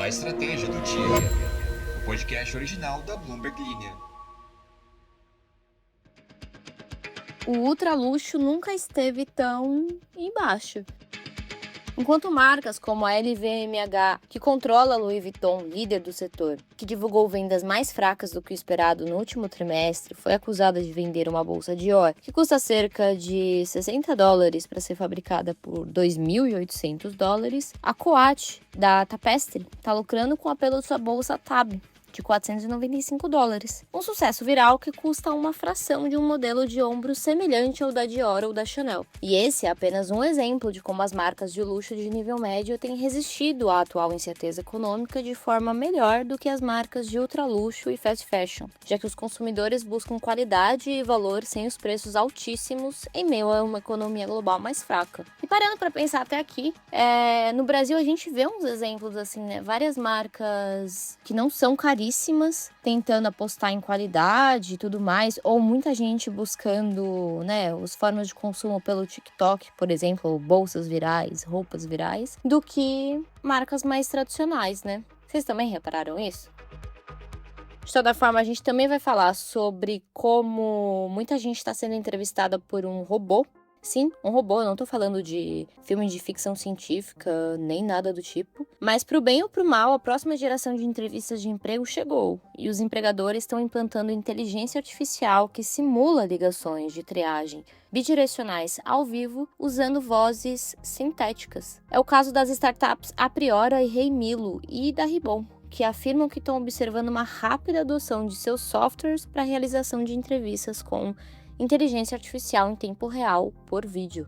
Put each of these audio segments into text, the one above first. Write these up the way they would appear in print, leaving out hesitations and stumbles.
A estratégia do dia. O podcast original da Bloomberg Linha. O ultraluxo nunca esteve tão embaixo. Enquanto marcas como a LVMH, que controla a Louis Vuitton, líder do setor, que divulgou vendas mais fracas do que o esperado no último trimestre, foi acusada de vender uma bolsa Dior, que custa cerca de $60 para ser fabricada por $2.800, a Coach, da Tapestry, está lucrando com o apelo de sua bolsa Tab, de $495. Um sucesso viral que custa uma fração de um modelo de ombro semelhante ao da Dior ou da Chanel. E esse é apenas um exemplo de como as marcas de luxo de nível médio têm resistido à atual incerteza econômica de forma melhor do que as marcas de ultraluxo e fast fashion, já que os consumidores buscam qualidade e valor sem os preços altíssimos em meio a uma economia global mais fraca. E parando para pensar até aqui, no Brasil a gente vê uns exemplos assim, né? Várias marcas que não são caríssimas, tentando apostar em qualidade e tudo mais, ou muita gente buscando, né, as formas de consumo pelo TikTok, por exemplo, bolsas virais, roupas virais, do que marcas mais tradicionais, né? Vocês também repararam isso? De toda forma, a gente também vai falar sobre como muita gente está sendo entrevistada por um robô. Sim, um robô, eu não tô falando de filme de ficção científica, nem nada do tipo. Mas pro bem ou pro mal, a próxima geração de entrevistas de emprego chegou. E os empregadores estão implantando inteligência artificial que simula ligações de triagem bidirecionais ao vivo usando vozes sintéticas. É o caso das startups Apriora e Rei Milo e da Ribbon, que afirmam que estão observando uma rápida adoção de seus softwares para a realização de entrevistas com inteligência artificial em tempo real por vídeo.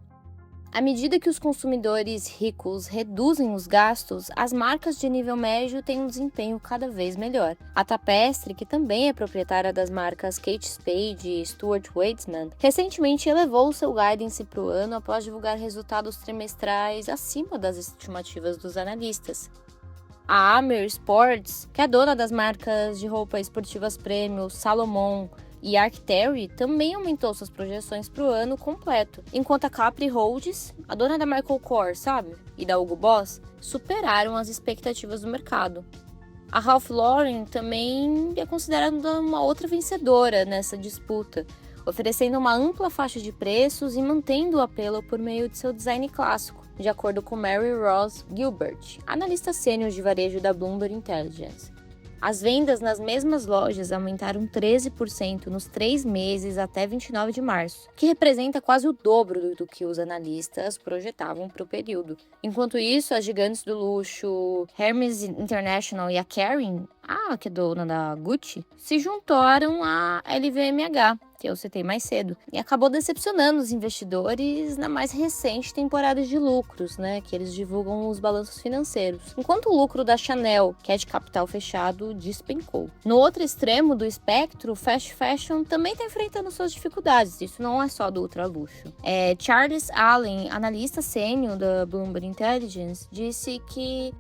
À medida que os consumidores ricos reduzem os gastos, as marcas de nível médio têm um desempenho cada vez melhor. A Tapestry, que também é proprietária das marcas Kate Spade e Stuart Weitzman, recentemente elevou seu guidance para o ano após divulgar resultados trimestrais acima das estimativas dos analistas. A Amer Sports, que é dona das marcas de roupa esportivas premium Salomon e Arc'teryx, também aumentou suas projeções para o ano completo, enquanto a Capri Holdings, a dona da Michael Kors, sabe? E da Hugo Boss, superaram as expectativas do mercado. A Ralph Lauren também é considerada uma outra vencedora nessa disputa, oferecendo uma ampla faixa de preços e mantendo o apelo por meio de seu design clássico, de acordo com Mary Ross Gilbert, analista sênior de varejo da Bloomberg Intelligence. As vendas nas mesmas lojas aumentaram 13% nos 3 meses até 29 de março, que representa quase o dobro do que os analistas projetavam para o período. Enquanto isso, as gigantes do luxo Hermes International e a Kering, que é dona da Gucci, se juntaram à LVMH, que eu citei mais cedo, e acabou decepcionando os investidores na mais recente temporada de lucros, né, que eles divulgam os balanços financeiros, enquanto o lucro da Chanel, que é de capital fechado, despencou. No outro extremo do espectro, o fast fashion também está enfrentando suas dificuldades, isso não é só do ultraluxo. Charles Allen, analista sênior da Bloomberg Intelligence, disse que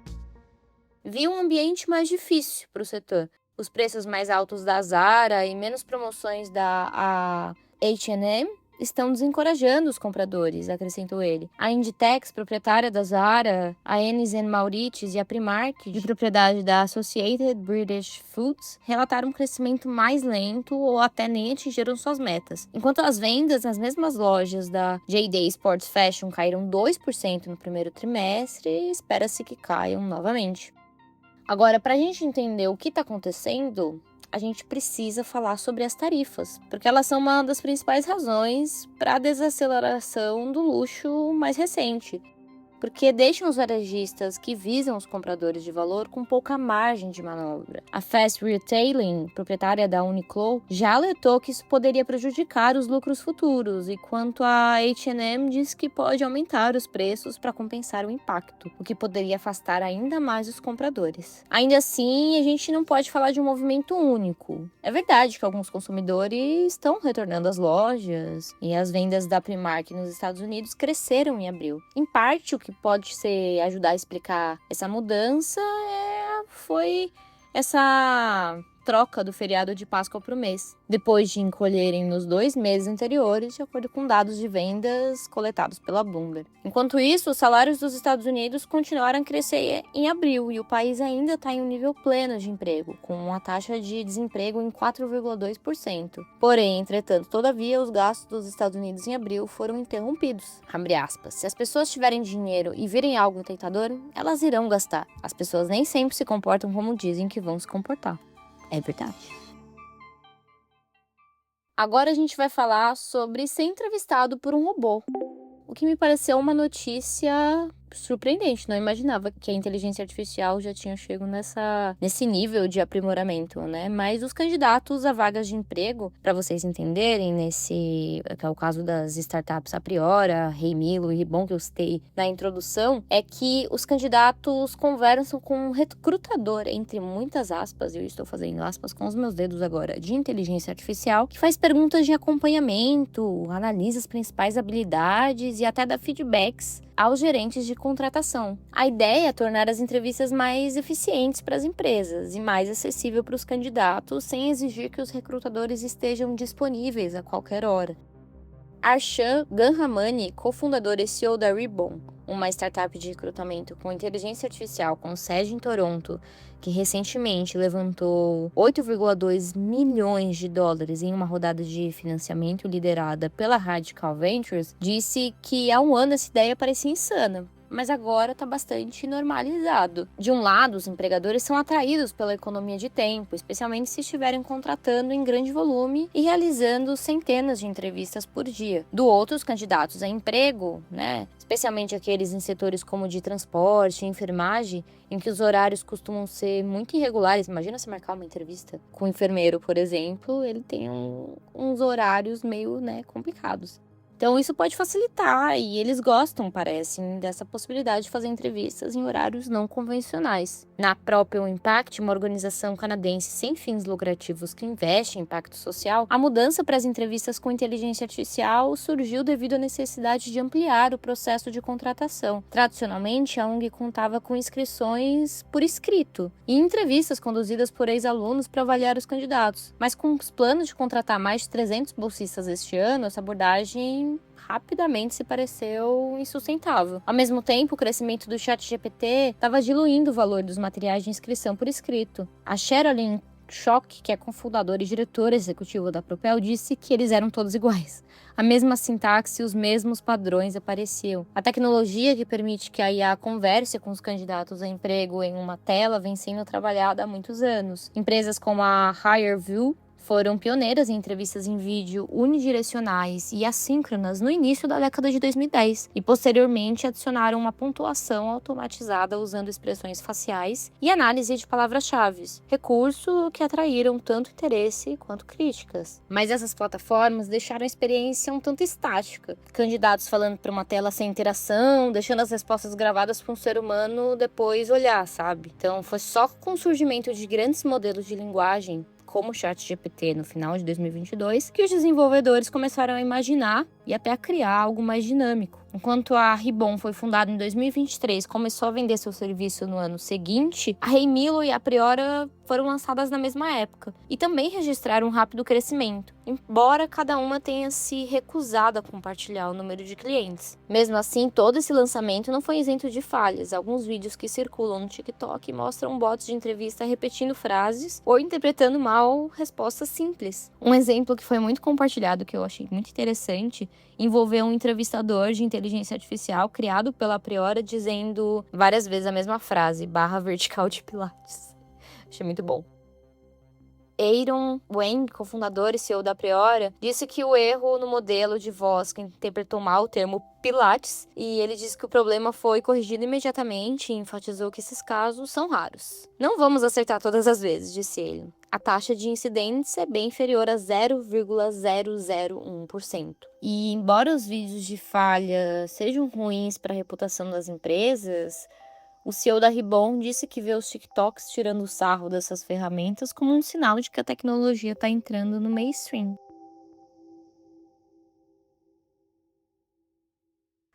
viu um ambiente mais difícil para o setor. Os preços mais altos da Zara e menos promoções da H&M estão desencorajando os compradores, acrescentou ele. A Inditex, proprietária da Zara, a Enes Mauritius e a Primark, de propriedade da Associated British Foods, relataram um crescimento mais lento ou até nem atingiram suas metas. Enquanto as vendas nas mesmas lojas da JD Sports Fashion caíram 2% no primeiro trimestre, espera-se que caiam novamente. Agora, para a gente entender o que está acontecendo, a gente precisa falar sobre as tarifas, porque elas são uma das principais razões para a desaceleração do luxo mais recente. Porque deixam os varejistas que visam os compradores de valor com pouca margem de manobra. A Fast Retailing, proprietária da Uniqlo, já alertou que isso poderia prejudicar os lucros futuros, enquanto a H&M diz que pode aumentar os preços para compensar o impacto, o que poderia afastar ainda mais os compradores. Ainda assim, a gente não pode falar de um movimento único. É verdade que alguns consumidores estão retornando às lojas e as vendas da Primark nos Estados Unidos cresceram em abril. Em parte, o que pode ajudar a explicar essa mudança foi essa troca do feriado de Páscoa para o mês, depois de encolherem nos 2 meses anteriores, de acordo com dados de vendas coletados pela Bloomberg. Enquanto isso, os salários dos Estados Unidos continuaram a crescer em abril e o país ainda está em um nível pleno de emprego, com uma taxa de desemprego em 4,2%. Porém, entretanto, todavia, os gastos dos Estados Unidos em abril foram interrompidos. Abre aspas. Se as pessoas tiverem dinheiro e virem algo tentador, elas irão gastar. As pessoas nem sempre se comportam como dizem que vão se comportar. É verdade. Agora a gente vai falar sobre ser entrevistado por um robô. O que me pareceu uma notícia surpreendente. Não imaginava que a inteligência artificial já tinha chegado nesse nível de aprimoramento, né? Mas os candidatos a vagas de emprego, para vocês entenderem, que é o caso das startups a Priora, Reimilo e Ribon, que eu citei na introdução, é que os candidatos conversam com um recrutador, entre muitas aspas, eu estou fazendo aspas com os meus dedos agora, de inteligência artificial, que faz perguntas de acompanhamento, analisa as principais habilidades e até dá feedbacks aos gerentes de contratação. A ideia é tornar as entrevistas mais eficientes para as empresas e mais acessível para os candidatos, sem exigir que os recrutadores estejam disponíveis a qualquer hora. Arshan Ganhamani, cofundador e CEO da Ribon, uma startup de recrutamento com inteligência artificial com sede em Toronto, que recentemente levantou 8,2 milhões de dólares em uma rodada de financiamento liderada pela Radical Ventures, disse que há um ano essa ideia parecia insana, mas agora está bastante normalizado. De um lado, os empregadores são atraídos pela economia de tempo, especialmente se estiverem contratando em grande volume e realizando centenas de entrevistas por dia. Do outro, os candidatos a emprego, especialmente aqueles em setores como de transporte e enfermagem, em que os horários costumam ser muito irregulares. Imagina você marcar uma entrevista com um enfermeiro, por exemplo, ele tem uns horários meio, complicados. Então, isso pode facilitar e eles gostam, parecem, dessa possibilidade de fazer entrevistas em horários não convencionais. Na própria Impact, uma organização canadense sem fins lucrativos que investe em impacto social, a mudança para as entrevistas com inteligência artificial surgiu devido à necessidade de ampliar o processo de contratação. Tradicionalmente, a ONG contava com inscrições por escrito e entrevistas conduzidas por ex-alunos para avaliar os candidatos. Mas com os planos de contratar mais de 300 bolsistas este ano, essa abordagem rapidamente se pareceu insustentável. Ao mesmo tempo, o crescimento do ChatGPT estava diluindo o valor dos materiais de inscrição por escrito. A Sherilyn Schock, que é cofundadora e diretora executiva da Propel, disse que eles eram todos iguais. A mesma sintaxe e os mesmos padrões apareciam. A tecnologia que permite que a IA converse com os candidatos a emprego em uma tela vem sendo trabalhada há muitos anos. Empresas como a HireVue foram pioneiras em entrevistas em vídeo unidirecionais e assíncronas no início da década de 2010 e posteriormente adicionaram uma pontuação automatizada usando expressões faciais e análise de palavras-chave, recurso que atraíram tanto interesse quanto críticas. Mas essas plataformas deixaram a experiência um tanto estática, candidatos falando para uma tela sem interação, deixando as respostas gravadas para um ser humano depois olhar, sabe? Então foi só com o surgimento de grandes modelos de linguagem como o ChatGPT no final de 2022, que os desenvolvedores começaram a imaginar e até a criar algo mais dinâmico. Enquanto a Ribon foi fundada em 2023 e começou a vender seu serviço no ano seguinte, a Reimilo e a Priora foram lançadas na mesma época e também registraram um rápido crescimento, embora cada uma tenha se recusado a compartilhar o número de clientes. Mesmo assim, todo esse lançamento não foi isento de falhas. Alguns vídeos que circulam no TikTok mostram bots de entrevista repetindo frases ou interpretando mal respostas simples. Um exemplo que foi muito compartilhado, que eu achei muito interessante, envolveu um entrevistador de inteligência artificial criado pela Priora dizendo várias vezes a mesma frase, barra vertical de pilates. Achei muito bom. Aaron Wang, cofundador e CEO da Priora, disse que o erro no modelo de voz que interpretou mal o termo Pilates, e ele disse que o problema foi corrigido imediatamente e enfatizou que esses casos são raros. Não vamos acertar todas as vezes, disse ele. A taxa de incidentes é bem inferior a 0,001%. E embora os vídeos de falha sejam ruins para a reputação das empresas, o CEO da Ribon disse que vê os TikToks tirando o sarro dessas ferramentas como um sinal de que a tecnologia está entrando no mainstream.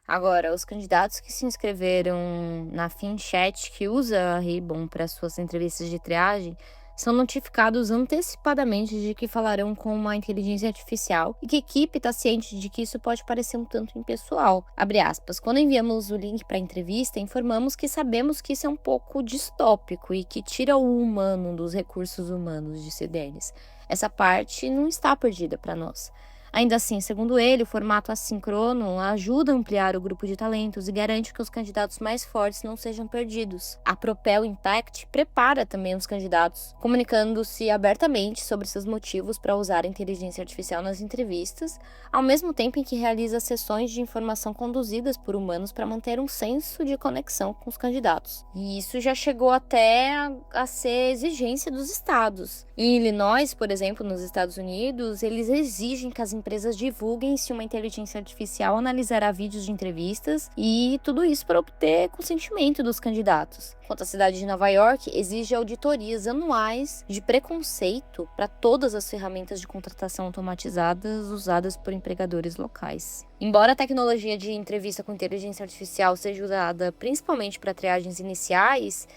Agora, os candidatos que se inscreveram na FinChat, que usa a Ribon para suas entrevistas de triagem, são notificados antecipadamente de que falarão com uma inteligência artificial e que a equipe está ciente de que isso pode parecer um tanto impessoal. Abre aspas. Quando enviamos o link para a entrevista, informamos que sabemos que isso é um pouco distópico e que tira o humano dos recursos humanos, disse Dennis. Essa parte não está perdida para nós. Ainda assim, segundo ele, o formato assíncrono ajuda a ampliar o grupo de talentos e garante que os candidatos mais fortes não sejam perdidos. A Propel Impact prepara também os candidatos, comunicando-se abertamente sobre seus motivos para usar a inteligência artificial nas entrevistas, ao mesmo tempo em que realiza sessões de informação conduzidas por humanos para manter um senso de conexão com os candidatos. E isso já chegou até a ser exigência dos estados. Em Illinois, por exemplo, nos Estados Unidos, eles exigem que as empresas divulguem se uma inteligência artificial analisará vídeos de entrevistas e tudo isso para obter consentimento dos candidatos. Enquanto a cidade de Nova York exige auditorias anuais de preconceito para todas as ferramentas de contratação automatizadas usadas por empregadores locais. Embora a tecnologia de entrevista com inteligência artificial seja usada principalmente para triagens iniciais,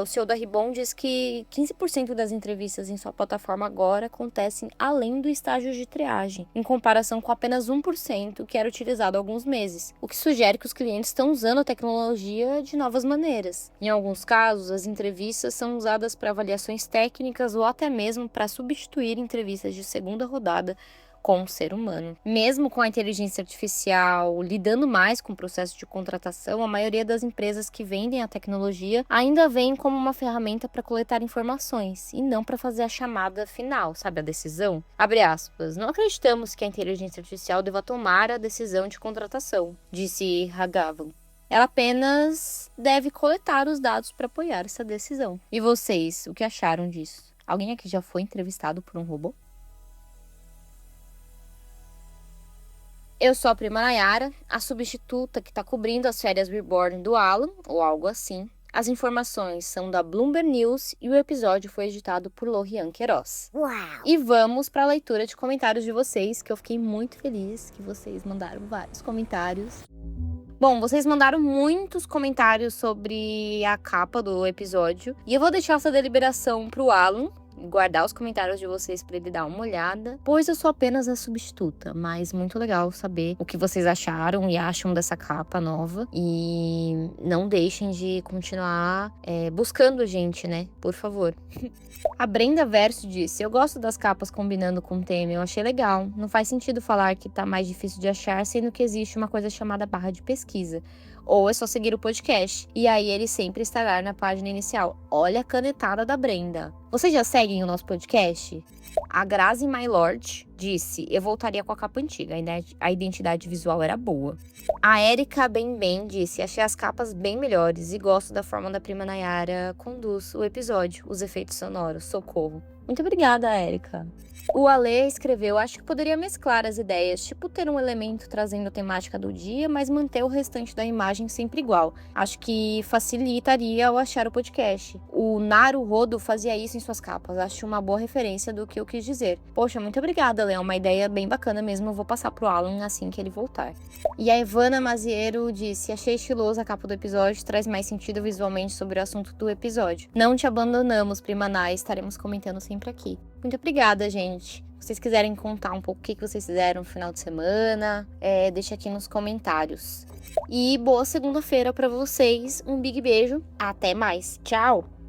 o CEO da Ribbon diz que 15% das entrevistas em sua plataforma agora acontecem além do estágio de triagem, em comparação com apenas 1% que era utilizado há alguns meses, o que sugere que os clientes estão usando a tecnologia de novas maneiras. Em alguns casos, as entrevistas são usadas para avaliações técnicas ou até mesmo para substituir entrevistas de segunda rodada com um ser humano. Mesmo com a inteligência artificial lidando mais com o processo de contratação, a maioria das empresas que vendem a tecnologia ainda veem como uma ferramenta para coletar informações e não para fazer a chamada final, sabe, a decisão? Abre aspas. Não acreditamos que a inteligência artificial deva tomar a decisão de contratação, disse Raghavan. Ela apenas deve coletar os dados para apoiar essa decisão. E vocês, o que acharam disso? Alguém aqui já foi entrevistado por um robô? Eu sou a prima Nayara, a substituta que está cobrindo as férias Reborn do Alan, ou algo assim. As informações são da Bloomberg News e o episódio foi editado por Lorian Queiroz. Uau! E vamos para a leitura de comentários de vocês, que eu fiquei muito feliz que vocês mandaram vários comentários. Bom, vocês mandaram muitos comentários sobre a capa do episódio e eu vou deixar essa deliberação para o Alan guardar os comentários de vocês para ele dar uma olhada, pois eu sou apenas a substituta, mas muito legal saber o que vocês acharam e acham dessa capa nova, e não deixem de continuar buscando a gente, né, por favor. A Brenda Verso disse: eu gosto das capas combinando com o tema, eu achei legal. Não faz sentido falar que tá mais difícil de achar, sendo que existe uma coisa chamada barra de pesquisa. Ou é só seguir o podcast, e aí ele sempre estará na página inicial. Olha a canetada da Brenda. Vocês já seguem o nosso podcast? A Grazi My Lord disse: eu voltaria com a capa antiga, a identidade visual era boa. A Erika Bem disse: achei as capas bem melhores e gosto da forma da prima Nayara conduz o episódio, os efeitos sonoros, socorro. Muito obrigada, Erika. O Ale escreveu: acho que poderia mesclar as ideias, tipo ter um elemento trazendo a temática do dia, mas manter o restante da imagem sempre igual. Acho que facilitaria ao achar o podcast. O Naru Rodo fazia isso em suas capas, acho uma boa referência do que eu quis dizer. Poxa, muito obrigada, Leão, uma ideia bem bacana mesmo, eu vou passar pro Alan assim que ele voltar. E a Ivana Maziero disse: achei estilosa a capa do episódio, traz mais sentido visualmente sobre o assunto do episódio. Não te abandonamos, prima Nay, estaremos comentando sempre aqui. Muito obrigada, gente. Se vocês quiserem contar um pouco o que vocês fizeram no final de semana, deixa aqui nos comentários. E boa segunda-feira pra vocês. Um big beijo. Até mais. Tchau!